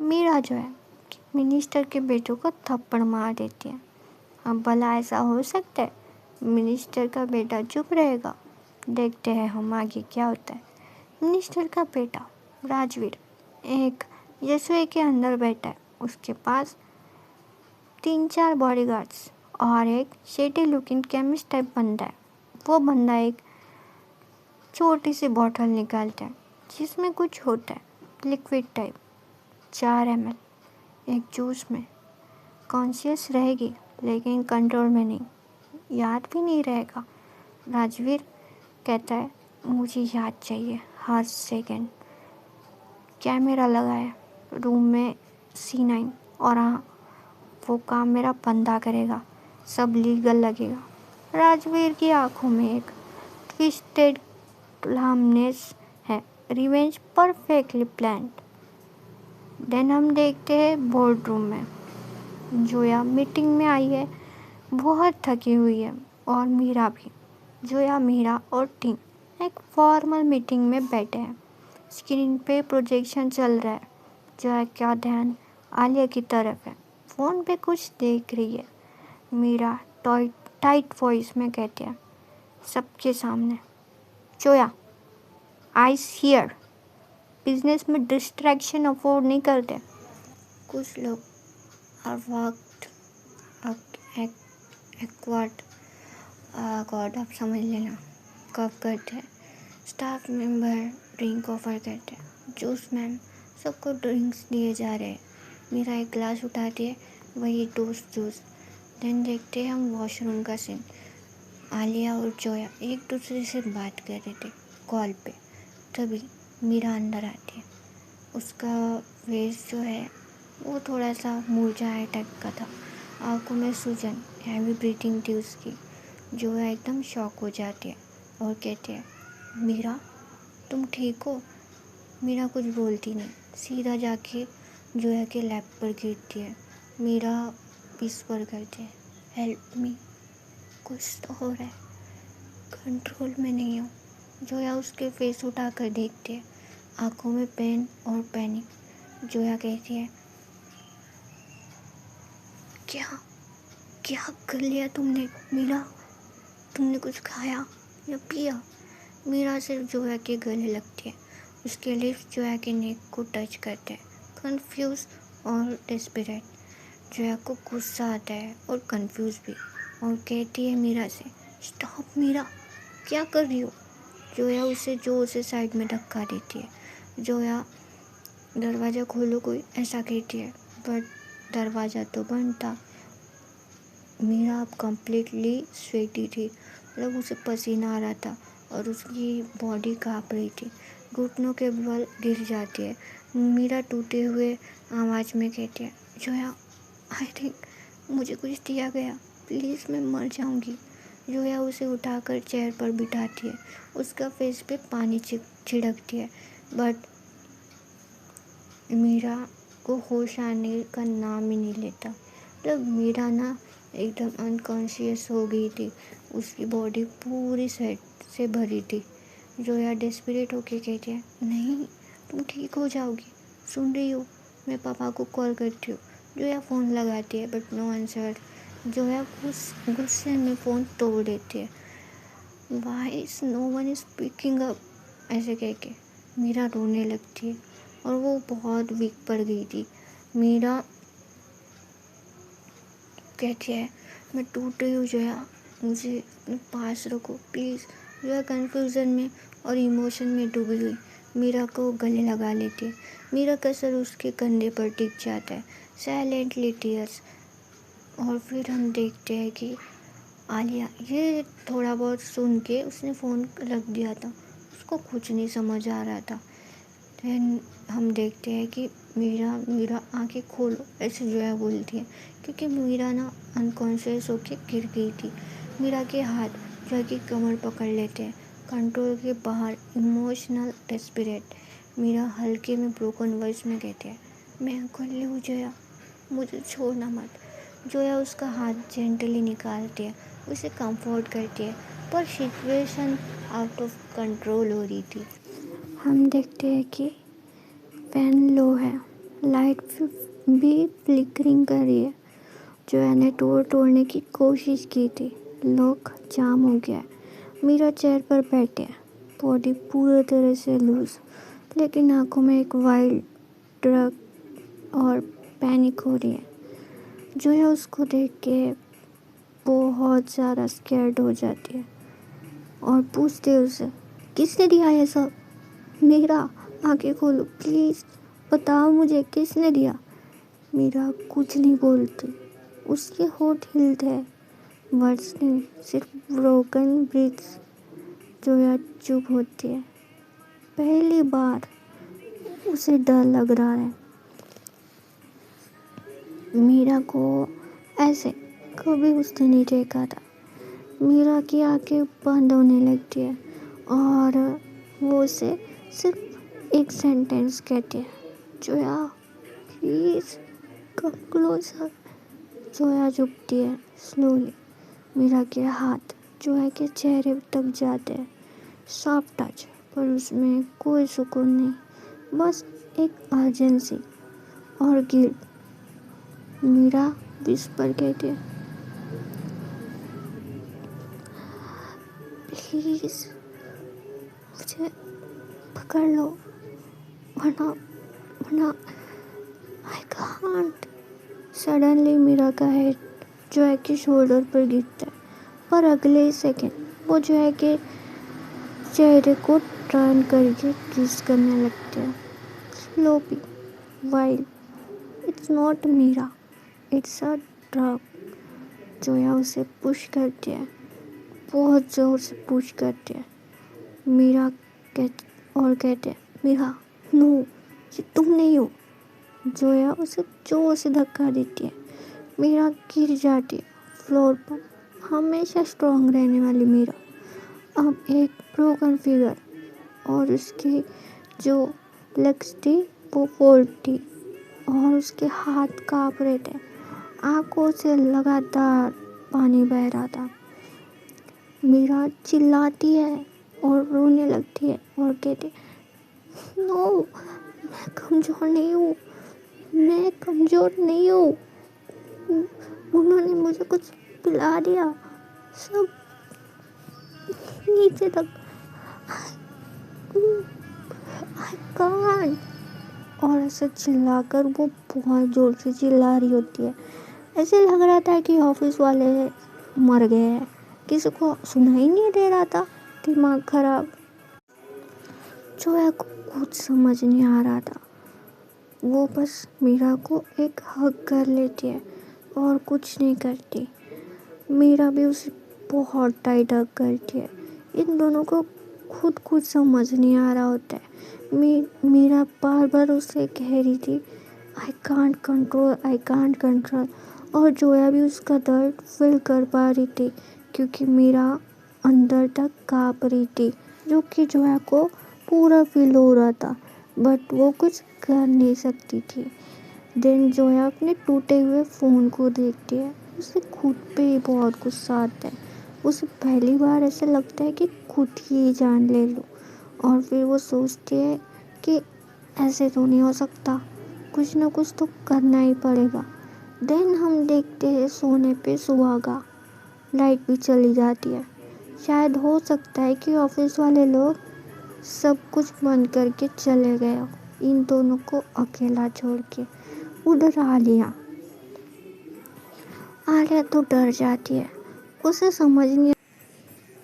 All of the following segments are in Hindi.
मीरा जो है मिनिस्टर के बेटों को थप्पड़ मार देती है। अब भला ऐसा हो सकता है? मिनिस्टर का बेटा चुप रहेगा? देखते हैं हम आगे क्या होता है। मिनिस्टर का बेटा राजवीर एक रसोई के अंदर बैठा है। उसके पास 3-4 बॉडीगार्ड्स और एक शेडी लुकिंग केमिस्ट टाइप बंदा है। वो बंदा एक छोटी सी बॉटल निकालता है जिसमें कुछ होता है, लिक्विड टाइप। 4 ml एक जूस में। कॉन्शियस रहेगी लेकिन कंट्रोल में नहीं, याद भी नहीं रहेगा। राजवीर कहता है मुझे याद चाहिए हर सेकंड। कैमरा लगा है रूम में C9 और हाँ, वो काम मेरा बंदा करेगा, सब लीगल लगेगा। राजवीर की आंखों में एक ट्विस्टेड क्लामनेस है। Revenge perfectly planned. देन हम देखते हैं बोर्ड रूम में जोया मीटिंग में आई है। बहुत थकी हुई है और मीरा भी। जोया, मीरा और टीम एक फॉर्मल मीटिंग में बैठे हैं। स्क्रीन पे प्रोजेक्शन चल रहा है। जोया का ध्यान आलिया की तरफ है। फ़ोन पे कुछ देख रही है। मीरा टाइट वॉइस में कहती है सबके सामने, जोया आइस हियर। बिजनेस में डिस्ट्रैक्शन अफोर्ड नहीं करते। कुछ लोग आर वक्त एक्वार्ड गॉड आप समझ लेना कब करते हैं। स्टाफ मेंबर ड्रिंक ऑफर करते हैं। जूस मैम, सबको ड्रिंक्स दिए जा रहे हैं। मेरा एक गिलास उठाती है, वही जूस। देन देखते हैं हम वॉशरूम का सीन। आलिया और जोया एक दूसरे से बात कर रहे थे कॉल पे। तभी मीरा अंदर आती है। उसका फेस जो है वो थोड़ा सा मुरझाया टाइप का था। आंखों में सूजन, हैवी ब्रीथिंग थी उसकी। जोया एकदम शॉक हो जाती है और कहती है मीरा तुम ठीक हो? मीरा कुछ बोलती नहीं, सीधा जाके जोया के लैप पर गिरती है। मीरा विस्पर करती है हेल्प मी, कुछ तो हो रहा है, कंट्रोल में नहीं हूँ। जोया उसके फेस उठा कर देखती है, आंखों में पेन और पैनिक। जोया कहती है क्या क्या कर लिया तुमने मीरा? तुमने कुछ खाया या पिया? मीरा सिर्फ जोया के गले लगती है। उसके लिप्स जोया के नेक को टच करते हैं, कंफ्यूज और डेस्परेट। जोया को गुस्सा आता है और कंफ्यूज भी, और कहती है मीरा से स्टॉप मीरा, क्या कर रही हो? जोया उसे जोर से साइड में धक्का देती है। जोया दरवाज़ा खोलो कोई, ऐसा कहती है, बट दरवाज़ा तो बंद था। मीरा अब कम्प्लीटली स्वेटी थी, मतलब उसे पसीना आ रहा था और उसकी बॉडी काँप रही थी। घुटनों के बल गिर जाती है। मीरा टूटे हुए आवाज़ में कहती है जोया आई थिंक मुझे कुछ दिया गया, प्लीज़ मैं मर जाऊंगी। जोया उसे उठाकर चेयर पर बिठाती है। उसका फेस पे पानी छिड़कती है, बट मीरा को होश आने का नाम ही नहीं लेता। मतलब मीरा ना एकदम अनकॉन्शियस हो गई थी। उसकी बॉडी पूरी स्वेट से भरी थी। जोया डेस्परेट होके कहती है नहीं तुम ठीक हो जाओगी, सुन रही हो, मैं पापा को कॉल करती हूँ। जोया फ़ोन लगाती है बट नो आंसर। जोया गुस्से में फ़ोन तोड़ देती है। Why is no one is picking up, ऐसे कह के मीरा रोने लगती है और वो बहुत वीक पड़ गई थी। मीरा कहती है मैं टूट रही हूँ जोया, मुझे अपने पास रखो प्लीज़। जोया कन्फ्यूज़न में और इमोशन में डूबी हुई मीरा को गले लगा लेती है। मीरा का सर उसके कंधे पर टिक जाता है, साइलेंटली टीयर्स। और फिर हम देखते हैं कि आलिया, ये थोड़ा बहुत सुन के उसने फ़ोन रख दिया था, उसको कुछ नहीं समझ आ रहा था। देन हम देखते हैं कि मीरा आंखें खोलो, ऐसे जोया बोलती है, क्योंकि मीरा ना अनकॉन्शियस होके गिर गई थी। मीरा के हाथ जोया की कमर पकड़ लेते हैं, कंट्रोल के बाहर, इमोशनल डेस्परेट। मीरा हल्के में ब्रोकन वॉइस में कहती है मैं अकेली हूँ जोया, मुझे छोड़ना मत। जोया उसका हाथ जेंटली निकालती है, उसे कंफर्ट करती है, पर सिचुएशन आउट ऑफ कंट्रोल हो रही थी। हम देखते हैं कि पेन लो है, लाइट भी फ्लिकरिंग कर रही है। जोया ने डोर तोड़ने की कोशिश की थी। लॉक जाम हो गया है। मीरा चेयर पर बैठे है, बॉडी पूरी तरह से लूज, लेकिन आंखों में एक वाइल्ड ड्रग और पैनिक हो रही है। जोया उसको देख के बहुत ज़्यादा स्कैर्ड हो जाती है और पूछते उसे, किसने दिया ये सब? मीरा, आंखें खोलो प्लीज़, बताओ मुझे किसने दिया? मीरा कुछ नहीं बोलती। उसके होठ हिलते हैं, वर्ड्स नहीं, सिर्फ ब्रोकन ब्रीथ्स। जोया चुप होती है। पहली बार उसे डर लग रहा है। मीरा को ऐसे कभी उसने नहीं देखा था। मीरा की आंखें बंद होने लगती है और वो उसे सिर्फ एक सेंटेंस कहती है, Zoya please come closer. Zoya झुकती है स्लोली। मीरा के हाथ जोया के चेहरे तक जाते हैं। सॉफ्ट टच, पर उसमें कोई सुकून नहीं, बस एक अर्जेंसी और गिल्ट। मीरा विस्पर कहती है, प्लीज़ मुझे पकड़ लो, वरना वरना आई कांट। सडनली मीरा का हेड जोया के शोल्डर पर गिरता है, पर अगले ही सेकंड वो जोया के चेहरे को टर्न करके किस करने लगते हैं। Slowly, wild. It's not Meera, it's a drug. Zoya उसे पुश करती है, बहुत ज़ोर से पुश करती है। मीरा कहते हैं, मीरा नो, ये तुम नहीं हो। जोया उसे जोर से धक्का देती है। मीरा गिर जाती है फ्लोर पर। हमेशा स्ट्रॉन्ग रहने वाली मीरा अब एक ब्रोकन फिगर, और उसकी जो लेग्स थी वो फोल्ड थी और उसके हाथ कांप रहे थे। आंखों से लगातार पानी बह रहा था। मीरा चिल्लाती है और रोने लगती है और कहती, नो, मैं कमज़ोर नहीं हूँ, मैं कमज़ोर नहीं हूँ। उन्होंने मुझे कुछ पिला दिया, सब नीचे तक। I can't. और ऐसे चिल्लाकर वो बहुत ज़ोर से चिल्ला रही होती है। ऐसे लग रहा था कि ऑफिस वाले मर गए हैं, किसी को सुनाई नहीं दे रहा था। दिमाग खराब। जोया को कुछ समझ नहीं आ रहा था। वो बस मीरा को एक हग कर लेती है और कुछ नहीं करती। मीरा भी उसे बहुत टाइट हग करती है। इन दोनों को खुद कुछ समझ नहीं आ रहा होता है। मीरा बार बार उसे कह रही थी, I can't control, I can't control. और जोया भी उसका दर्द फील कर पा रही थी, क्योंकि मीरा अंदर तक काँप रही थी, जो कि जोया को पूरा फील हो रहा था, बट वो कुछ कर नहीं सकती थी। देन जोया अपने टूटे हुए फ़ोन को देखती है। उसे खुद पे ही बहुत गुस्सा आता है। उसे पहली बार ऐसा लगता है कि खुद ही जान ले लो। और फिर वो सोचती है कि ऐसे तो नहीं हो सकता, कुछ ना कुछ तो करना ही पड़ेगा। देन हम देखते हैं सोने पे सुहागा। लाइट भी चली जाती है। शायद हो सकता है कि ऑफिस वाले लोग सब कुछ बंद करके चले गए हो, इन दोनों को अकेला छोड़ के। उधर आलिया तो डर जाती है। उसे समझ नहीं।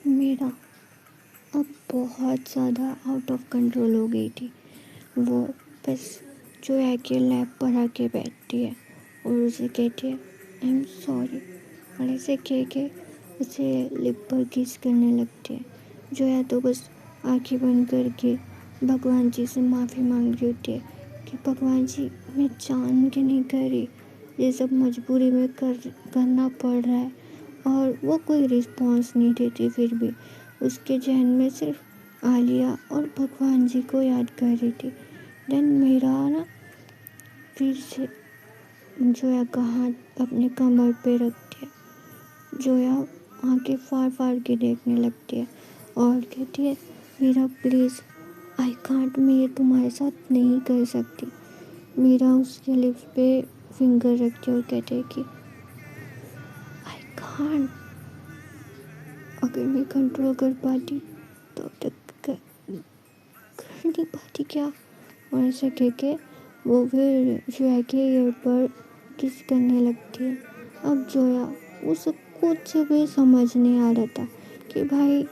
मीरा अब बहुत ज़्यादा आउट ऑफ कंट्रोल हो गई थी। वो बस जोया के लैब पर आके बैठती है और उसे कहती है, आई एम सॉरी। और ऐसे कह के उसे लिप पर किस करने लगती है। जोया तो बस आंखें बंद करके भगवान जी से माफ़ी मांग रही होती है कि भगवान जी, मैं जान के नहीं कर रही, ये सब मजबूरी में करना पड़ रहा है। और वो कोई रिस्पॉन्स नहीं देती। फिर भी उसके जहन में सिर्फ आलिया और भगवान जी को याद कर रही थी। देन मीरा ना फिर से जोया का हाथ अपने कमर पे रखती है। जोया आंखें फाड़ फाड़ के देखने लगती है और कहती है, मीरा प्लीज़, आई कांट, मैं ये तुम्हारे साथ नहीं कर सकती। मीरा उसके लिप्स पे फिंगर रखती है और कहती है कि आई कांट, अगर मैं कंट्रोल कर पाती तो अब तक कर नहीं पाती क्या। और ऐसे कह के वो फिर जोया के ईयर पर किस करने लगती है। अब जोया उसे कुछ भी समझ नहीं आ रहा था कि भाई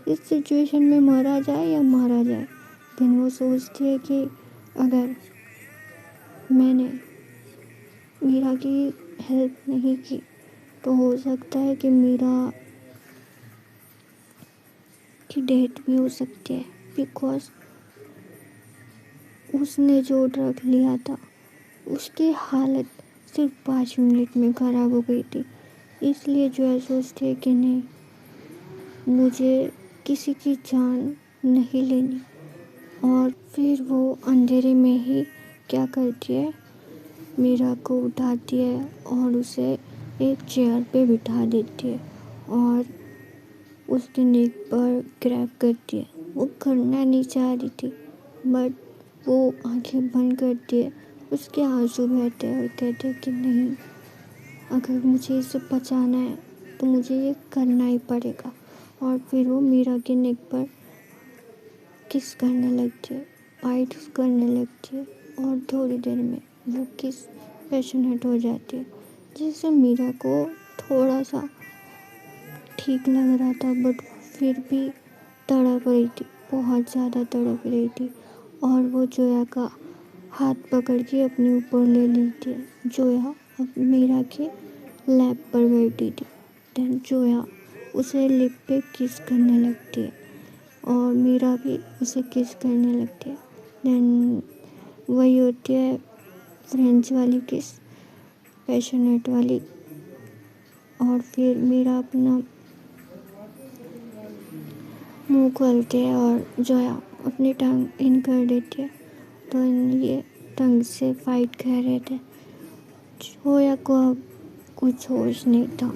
इस सिचुएशन में मरा जाए या मारा जाए। फिर वो सोचती है कि अगर मैंने मीरा की हेल्प नहीं की तो हो सकता है कि मीरा की डेथ भी हो सकती है, बिकॉज उसने जो ड्रग लिया था उसकी हालत सिर्फ 5 मिनट में ख़राब हो गई थी। इसलिए जो है सोचती है कि नहीं, मुझे किसी की जान नहीं लेनी। और फिर वो अंधेरे में ही क्या करती है, मीरा को उठाती है और उसे एक चेयर पे बिठा देती है और उसके नेक पर ग्रैब करती है। वो करना नहीं चाह रही थी, बट वो आंखें बंद करती है। उसके आंसू बहते हैं और कहते हैं कि नहीं, अगर मुझे इसे बचाना है तो मुझे ये करना ही पड़ेगा। और फिर वो मीरा के नेक पर किस करने लगती है, बाइट करने लगती है और थोड़ी देर में वो किस पैशनेट हो जाती है, जिससे मीरा को थोड़ा सा ठीक लग रहा था, बट फिर भी तड़प रही थी, बहुत ज़्यादा तड़प रही थी। और वो जोया का हाथ पकड़ के अपने ऊपर ले लेती है। जोया अब मीरा के लैप पर बैठी थी। देन जोया उसे लिप पे किस करने लगती है और मीरा भी उसे किस करने लगती है। देन वही होती है फ्रेंच वाली किस, पैशनेट वाली। और फिर मीरा अपना मुंह खोलती है और जोया अपनी टंग इन कर देती है। तो ये टंग से फाइट कर रहे थे। जोया को अब कुछ होश नहीं था,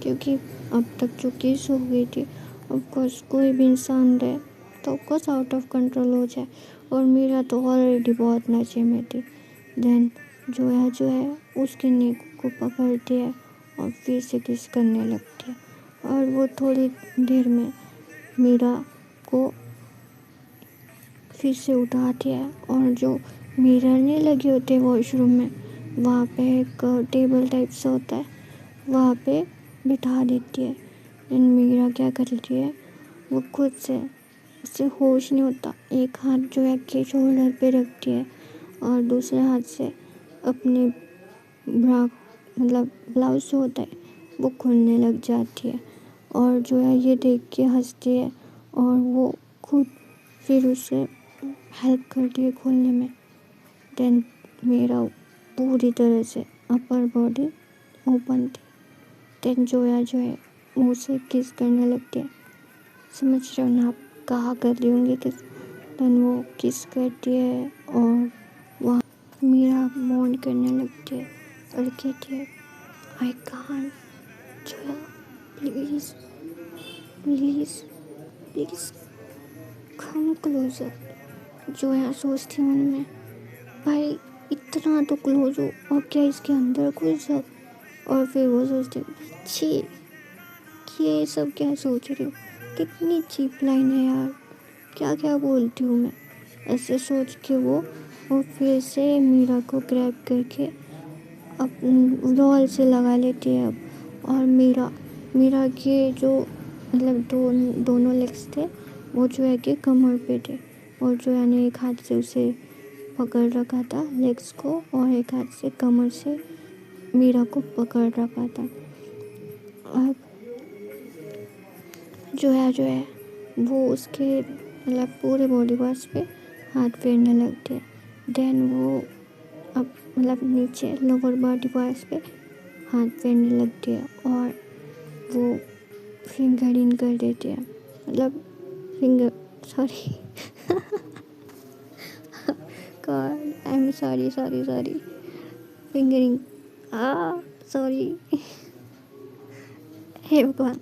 क्योंकि अब तक जो केस हो गई थी, ऑफकोर्स कोई भी इंसान रहे तो ऑफकोर्स आउट ऑफ कंट्रोल हो जाए। और मीरा तो ऑलरेडी बहुत नशे में थी। देन जोया जो है उसके नेक को पकड़ती है और फिर से किस करने लगती है। और वो थोड़ी देर में मीरा को फिर से उठाती है और जो मिरर नहीं लगे होते वॉशरूम में, वहाँ पे एक टेबल टाइप से होता है, वहाँ पे बिठा देती है। एंड मीरा क्या करती है, वो खुद से, उससे होश नहीं होता, एक हाथ जो है के शोल्डर पे रखती है और दूसरे हाथ से अपने ब्रा मतलब ब्लाउज जो होता है वो खोलने लग जाती है। और जो है ये देख के हंसती है और वो खुद फिर उसे हेल्प करती है खोलने में। देन मेरा पूरी तरह से अपर बॉडी ओपन थी। देन जोया जो है मुँह से किस करने लगती है, समझ रहे हो ना आप, कहा कर रही होंगी किस। देन वो किस करती है और वहाँ मीरा मौन करने लगती है और कहती है I can't, Zoya please please please come closer. Zoya सोचती मन में, भाई इतना तो क्लोज हो और क्या इसके अंदर घुस जाओ। और फिर वो सोचती, छी, ये सब क्या सोच रही हूँ, कितनी चीप लाइन है यार, क्या क्या बोलती हूँ मैं। ऐसे सोच के वो फिर से मीरा को ग्रैब करके अब वॉल से लगा लेती है अब। और मीरा के जो मतलब दोनों लेग्स थे वो जो है कि कमर पे थे, और जो है ने एक हाथ से उसे पकड़ रखा था लेग्स को और एक हाथ से कमर से मीरा को पकड़ रखा था। अब जो है वो उसके मतलब पूरे बॉडी पार्ट्स पे हाथ फेरने लगते हैं। देन वो अब मतलब नीचे लोअर बॉडी पार्ट्स पे हाथ फेरने लगती है और वो फिंगर इन कर देती है, मतलब finger, sorry God I am sorry sorry sorry, fingering, sorry, हे भगवान,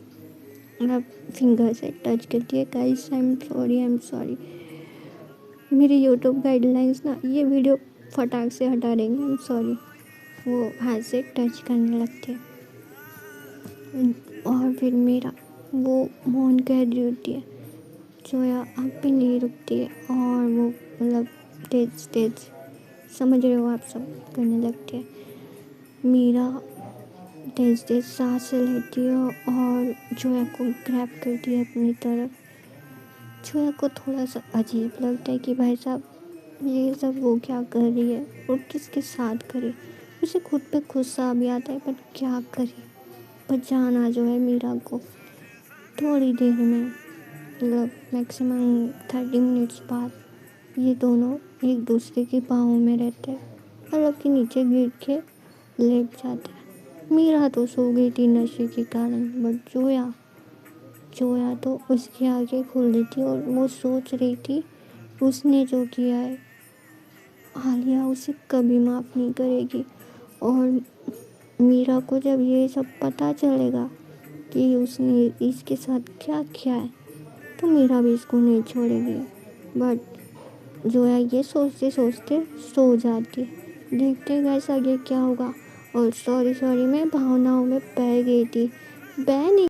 मतलब फिंगर से टच करती है। Guys I am sorry, I am sorry. मेरी यूट्यूब गाइडलाइंस ना, ये वीडियो फटाक से हटा देंगे, I'm सॉरी। वो हाथ से टच करने लगते हैं। और फिर मीरा वो मौन कह रही होती है, जोया अब भी नहीं रुकती है और वो मतलब तेज तेज, समझ रहे हो आप, सब करने लगती है। मीरा तेज तेज सांस लेती है और जोया को ग्रैब करती है अपनी तरफ। जोया को थोड़ा सा अजीब लगता है कि भाई साहब ये सब वो क्या कर रही है और किसके साथ करे। उसे खुद पे गुस्सा भी आता है, पर क्या करे। पर जाना जो है मीरा को थोड़ी देर में, मतलब मैक्सिमम 30 मिनट्स बाद ये दोनों एक दूसरे के पाँव में रहते हैं, मतलब कि नीचे गिर के लेट जाते हैं। मीरा तो सो गई थी नशे के कारण, बट जोया जोया तो उसकी आंखें खुल रही थी और वो सोच रही थी उसने जो किया है आलिया उसे कभी माफ़ नहीं करेगी। और मीरा को जब ये सब पता चलेगा कि उसने इसके साथ क्या किया है तो मीरा भी इसको नहीं छोड़ेगी। बट जोया ये सोचते सोचते सो जाती है। देखते हैं गाइस आगे क्या होगा। और सॉरी मैं भावनाओं में बह गई थी, बह नहीं